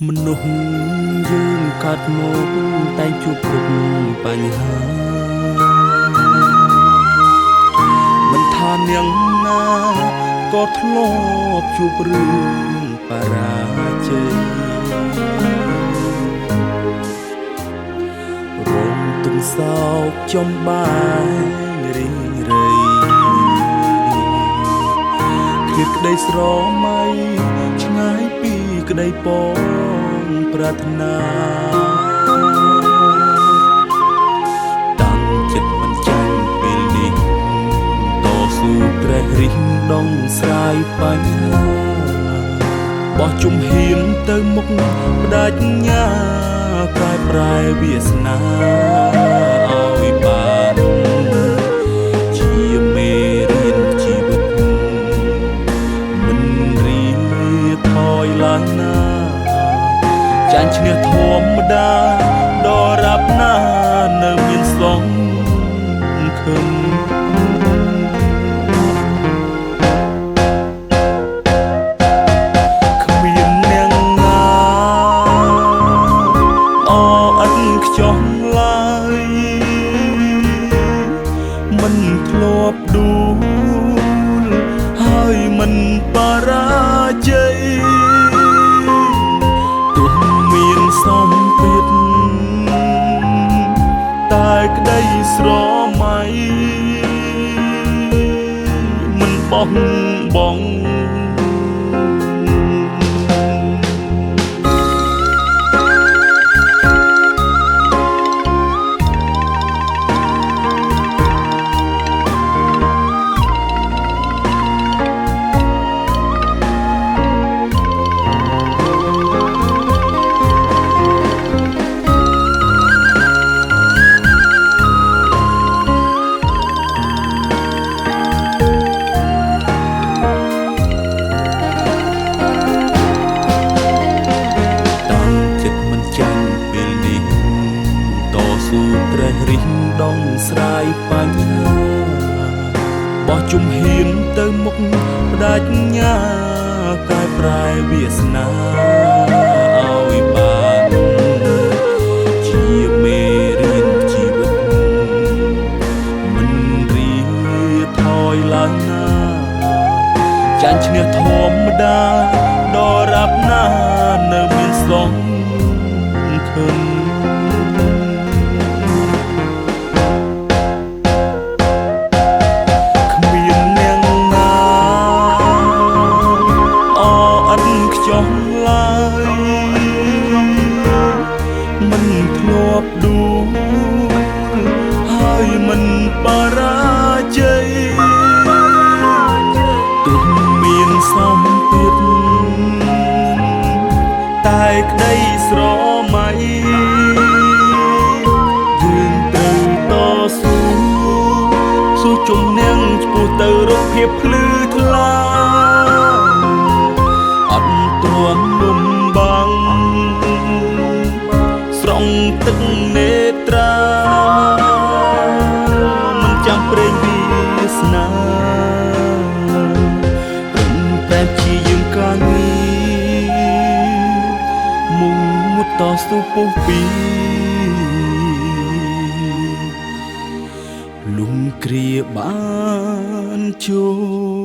មនុស្សយើងកាត់មកតែជួបគ្រប់បញ្ហាមិនថានាងណាក៏ធ្លាប់ជួបរឿងបរាជ័យរងទុំសោកចំបាយរីងរៃឃ្លាតក្តីស្រមៃឆ្ងាយពីក្តីពងប្រាថ្នាតាំងចិត្តមិនចាញ់ពេលនេះតស៊ូត្រេះរិះដងស្រាយបញ្ហាបោះជំហានទៅមុខបដិញ្ញាកែប្រែវាសនាឲ្យបានជាមេរៀនជីវិតមិនរីថយឡើងណាចាញ់ឈ្នះធម្មតាដរាបណានៅមានសងខឹងគ្មាននាងណាអឥតខ្ចោះឡើយមិនធ្លាប់ដួលហើយមិនបរាជ័យសំពេតតែក្តីស្រមៃមិនបោះបង់ត្រេះរិះដងស្រាយបញ្ហាបោះជំហានទៅមុខបដិញ្ញាកែប្រែវាសនាឲ្យបានជាមេរៀនជីវិតមិនរីថយឡើងណាចាញ់ឈ្នះធម្មតាដរាបណានៅមានសងខឹងមិនធ្លាប់ដួលហើយមិនបរាជ័យទោះមានសំពាធតែក្តីស្រមៃយើងត្រូវតស៊ូជំនះឆ្ពោះទៅរកភាពភ្លឺថ្លាអត់ទ្រាំលំបាំងស្រង់ទឹកនេត្រាមិនចាំព្រេងវាសនារំតែជាយើងកាងមុំមុតតស៊ូពុះពីលំគ្រាបានជួ